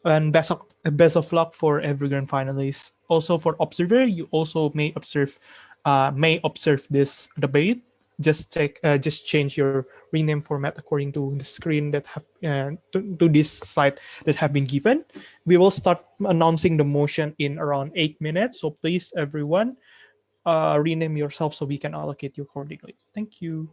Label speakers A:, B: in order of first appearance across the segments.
A: And best of luck for every grand finalist. Also for observer, you also may observe this debate. Just change your rename format according to the screen that have to this slide that have been given. We will start announcing the motion in around 8 minutes. So please, everyone, rename yourself so we can allocate you accordingly. Thank you.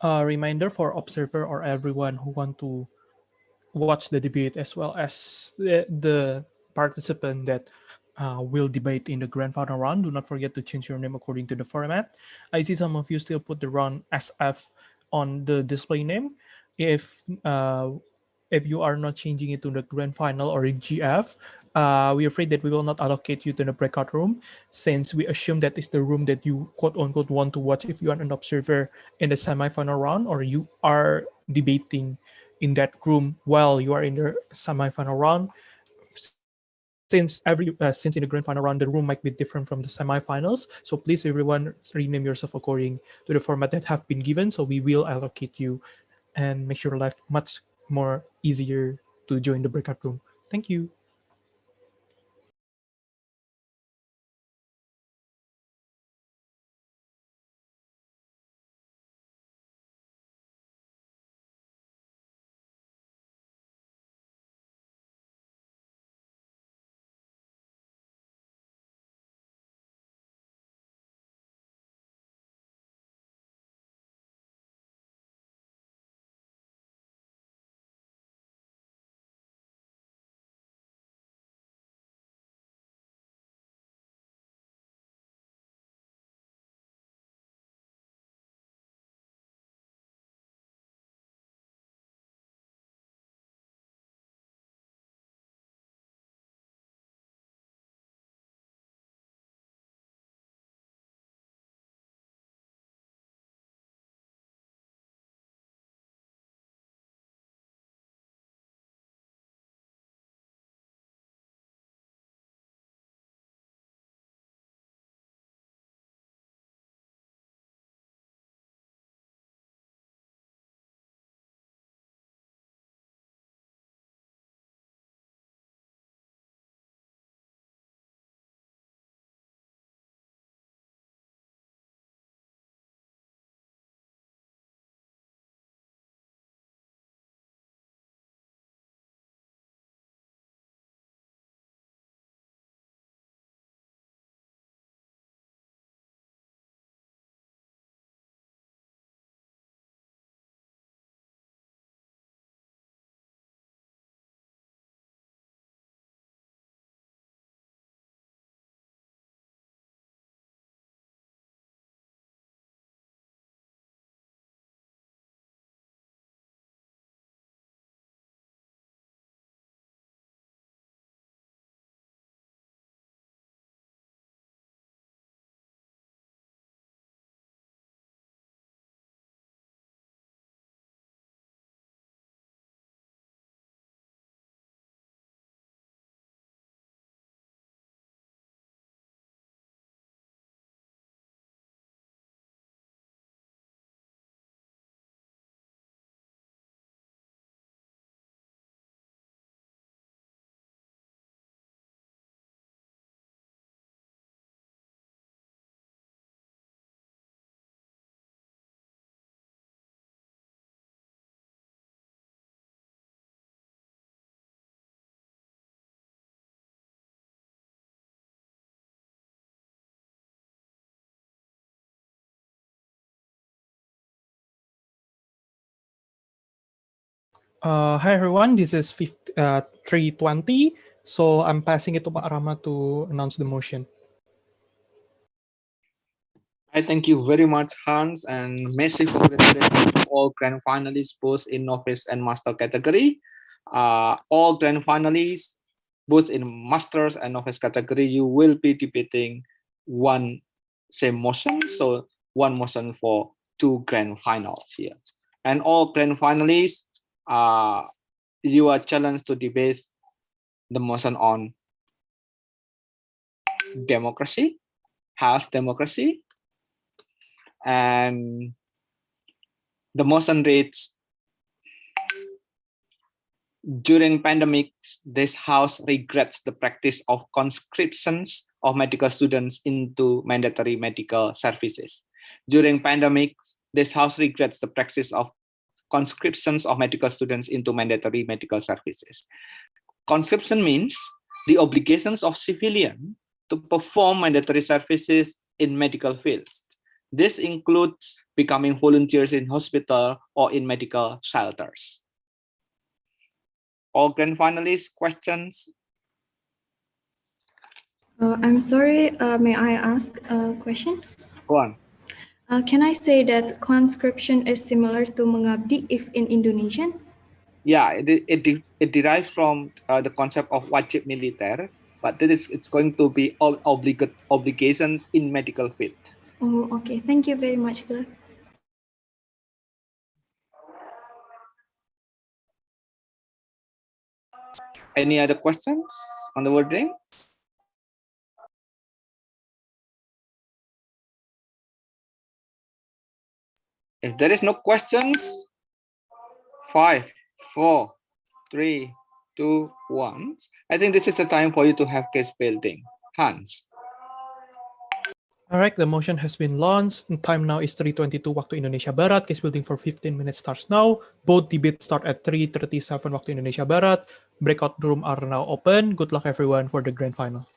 A: A reminder for observer or everyone who want to watch the debate as well as the participant that will debate in the grand final round. Do not forget to change your name according to the format. I see some of you still put the round SF on the display name. If uh, if you are not changing it to the grand final or GF, we're afraid that we will not allocate you to the breakout room, since we assume that is the room that you quote unquote want to watch if you are an observer in the semifinal round or you are debating in that room while you are in the semifinal round. Since in the grand final round the room might be different from the semifinals, so please everyone rename yourself according to the format that have been given, so we will allocate you and make your life much more easier to join the breakout room. Thank you. Hi everyone, this is 320. So I'm passing it to Pak Rama to announce the motion.
B: I thank you very much, Hans, and massive congratulations to all grand finalists, both in novice and master category. All grand finalists, both in masters and novice category, you will be debating one same motion. So one motion for two grand finals here. And all grand finalists, you are challenged to debate the motion on democracy, health democracy, and the motion reads: during pandemics, this house regrets the practice of conscriptions of medical students into mandatory medical services. During pandemics, this house regrets the practice of conscriptions of medical students into mandatory medical services. Conscription means the obligations of civilians to perform mandatory services in medical fields. This includes becoming volunteers in hospital or in medical shelters. All grand finalists, questions?
C: I'm sorry, may I ask a question?
B: Go on.
C: Can I say that conscription is similar to mengabdi if in Indonesian?
B: Yeah, it derives from the concept of wajib militer, but it's going to be obligations in medical field.
C: Oh, okay. Thank you very much, sir.
B: Any other questions on the wording? If there is no questions, 5, 4, 3, 2, 1. I think this is the time for you to have case building. Hans.
A: All right, the motion has been launched. The time now is 3:22 waktu Indonesia Barat. Case building for 15 minutes starts now. Both debates start at 3:37 waktu Indonesia Barat. Breakout room are now open. Good luck everyone for the grand final.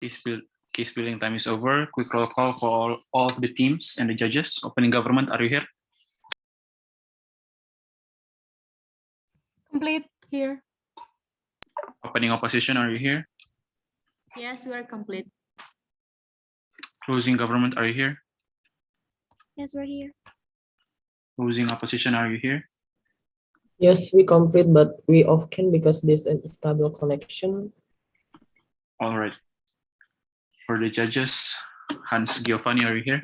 D: Case building time is over. Quick roll call for all of the teams and the judges. Opening government, are you here?
E: Complete here.
D: Opening opposition, are you here?
E: Yes, we are complete.
D: Closing government, are you here?
F: Yes, we're here.
D: Closing opposition, are you here?
G: Yes, we complete, but we off can because there's an stable connection.
D: All right. For the judges, Hans Giovanni, are you here?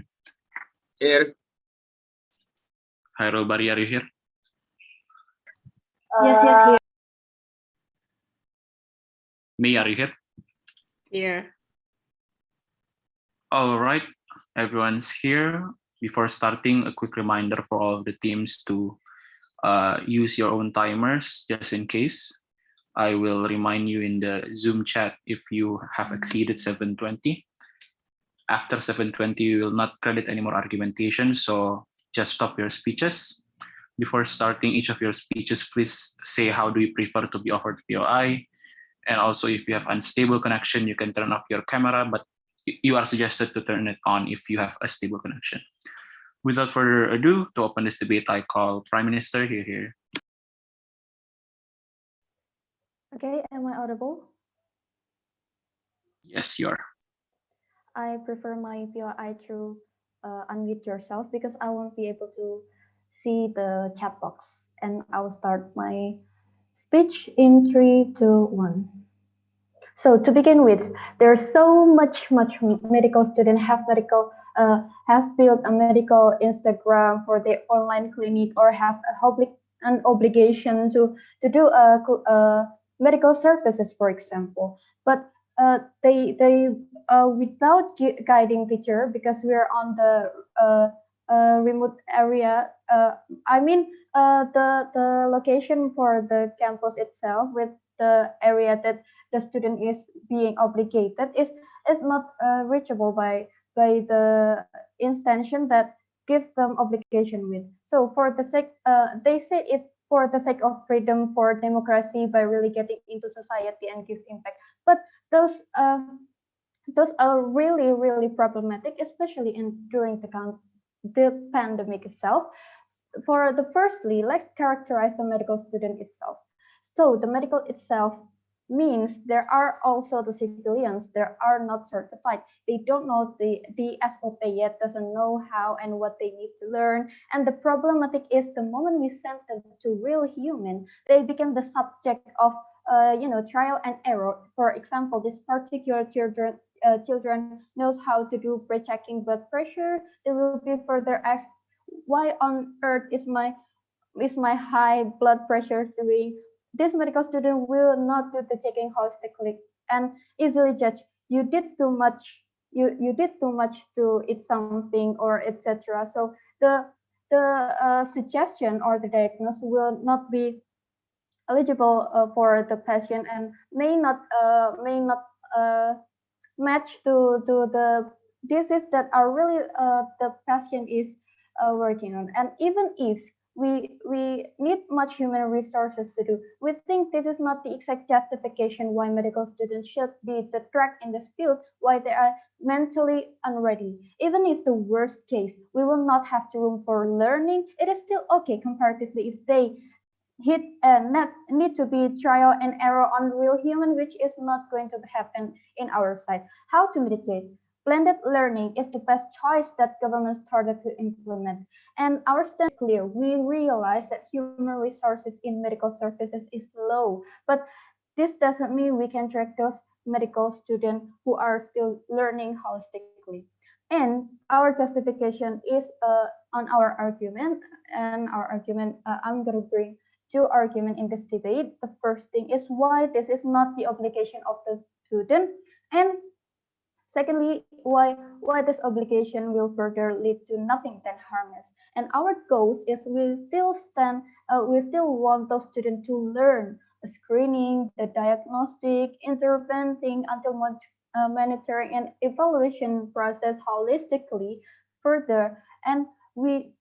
B: Here.
D: Hairul Bari, are you here?
C: Yes, here.
D: May, are you here?
E: Here.
D: All right, everyone's here. Before starting, a quick reminder for all of the teams to use your own timers just in case. I will remind you in the Zoom chat if you have exceeded 720. After 720, you will not credit any more argumentation, so just stop your speeches. Before starting each of your speeches, please say how do you prefer to be offered POI. And also, if you have unstable connection, you can turn off your camera, but you are suggested to turn it on if you have a stable connection. Without further ado, to open this debate, I call Prime Minister here.
F: Okay, am I audible?
D: Yes, you are.
F: I prefer my POI through unmute yourself because I won't be able to see the chat box. And I will start my speech in 3, 2, 1. So to begin with, there's so much medical students have built a medical Instagram for their online clinic or have an obligation to do medical services, for example. But they without guiding teacher because we are on the remote area. I mean the location for the campus itself with the area that the student is being obligated is not reachable by the institution that give them obligation with. So for the sake, they say it for the sake of freedom, for democracy, by really getting into society and give impact. But those are really problematic, especially during the pandemic itself. For the firstly, let's characterize the medical student itself. So the medical itself means there are also the civilians that are not certified. They don't know the SOP yet, doesn't know how and what they need to learn. And the problematic is the moment we send them to real human, they become the subject of trial and error. For example, this particular children knows how to do pre-checking blood pressure. They will be further asked, why on earth is my high blood pressure doing? This medical student will not do the checking holistically and easily judge you did too much. You did too much to eat something or etc. So the suggestion or the diagnosis will not be eligible for the patient and may not match to the disease that are really the patient is working on. And even if we need much human resources to do, we think this is not the exact justification why medical students should be the track in this field, why they are mentally unready. Even if the worst case, we will not have the room for learning, it is still okay comparatively if they hit not need to be trial and error on real human, which is not going to happen in our side. How to mitigate? Blended learning is the best choice that government started to implement. And our stand is clear. We realize that human resources in medical services is low, but this doesn't mean we can track those medical students who are still learning holistically. And our justification is on our argument. And our argument, I'm going to bring two arguments in this debate. The first thing is why this is not the obligation of the student, and secondly, why this obligation will further lead to nothing than harmless. And our goals is we still want those students to learn the screening, the diagnostic, interventing until monitoring and evaluation process holistically further. And we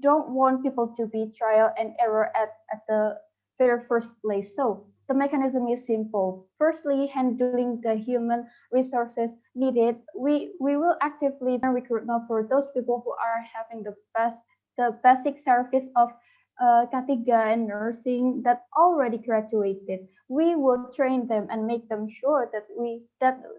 F: don't want people to be trial and error at the very first place. So the mechanism is simple. Firstly, handling the human resources needed. We will actively recruit now for those people who are having the basic service of K3 and nursing that already graduated. We will train them and make them sure that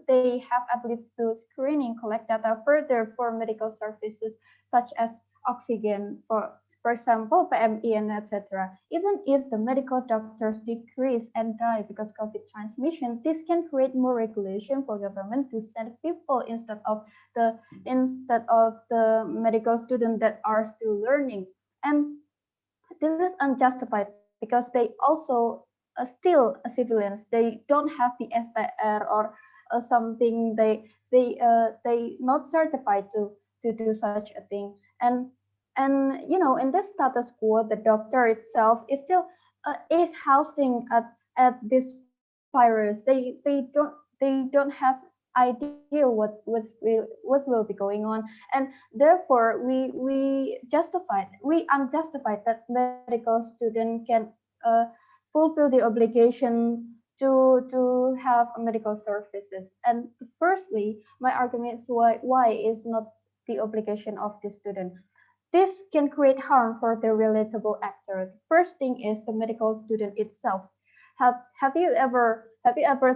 F: they have ability to screening, collect data further for medical services such as oxygen, for example, PME and etc. Even if the medical doctors decrease and die because COVID transmission, this can create more regulation for government to send people instead of the medical students that are still learning. And this is unjustified because they also still civilians. They don't have the STR or something. They not certified to do such a thing. And in this status quo, the doctor itself is still is housing at this virus. They don't have idea what will be going on, and therefore we unjustified that medical student can uh, fulfill the obligation to have medical services. And firstly, my argument is why is not the obligation of the student. This can create harm for the relatable actor. First thing is the medical student itself. Have you ever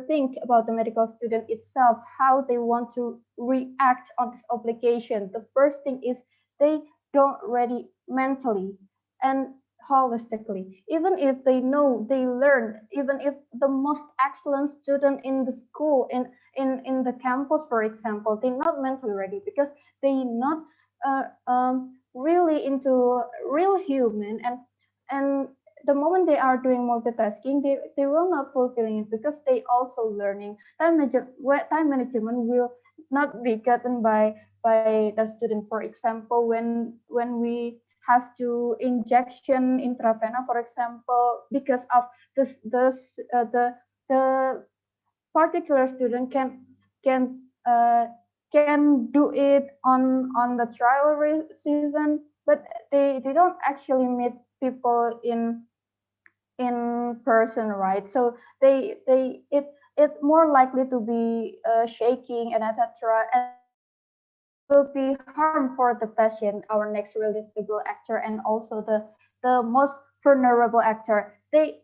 F: think about the medical student itself, how they want to react on this obligation? The first thing is they don't ready mentally and holistically. Even if they know they learn, even if the most excellent student in the school in the campus, for example, they're not mentally ready because they not really into real human, and the moment they are doing multitasking, they will not fulfilling it because they also learning. Time management will not be gotten by the student. For example, when we have to injection intravena, for example, because of the particular student can uh, can do it on the trial season, but they don't actually meet people in person, right? So it more likely to be shaking and etc. And will be harm for the patient, our next relatable actor, and also the most vulnerable actor. The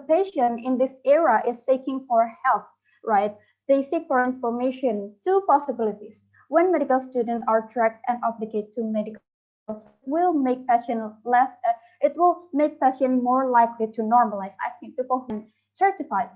F: patient in this era is seeking for help, right? They seek for information. Two possibilities. When medical students are tracked and obligated to medical service, will make patient less. It will make patient more likely to normalize. I think people who are certified.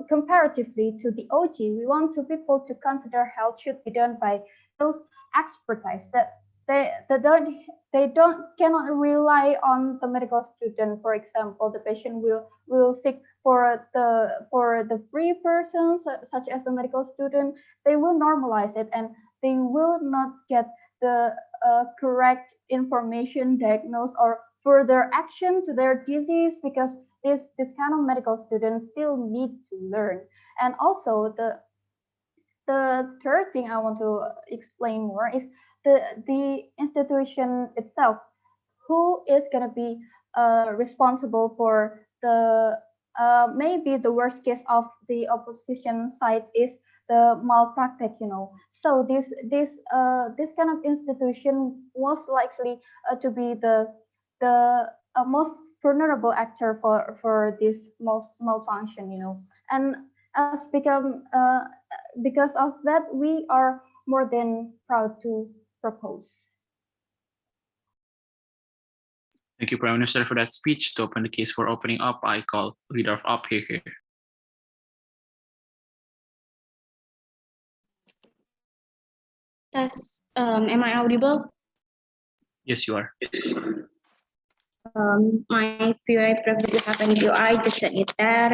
F: Comparatively to the OG, we want to people to consider health should be done by those expertise that they don't cannot rely on the medical student. For example, the patient will seek for the free persons such as the medical student. They will normalize it and they will not get the correct information, diagnose, or further action to their disease because this kind of medical students still need to learn. And also the third thing I want to explain more is the institution itself. Who is going to be responsible for the maybe the worst case of the opposition side is the malpractice, So this kind of institution most likely to be the most vulnerable actor for this malfunction, And as become because of that, we are more than proud to propose.
D: Thank you, Prime Minister, for that speech. To open the case for opening up, I call leader of up here.
E: Am I audible?
D: Yes, you are.
E: My POI preferably have any POI, just set it there.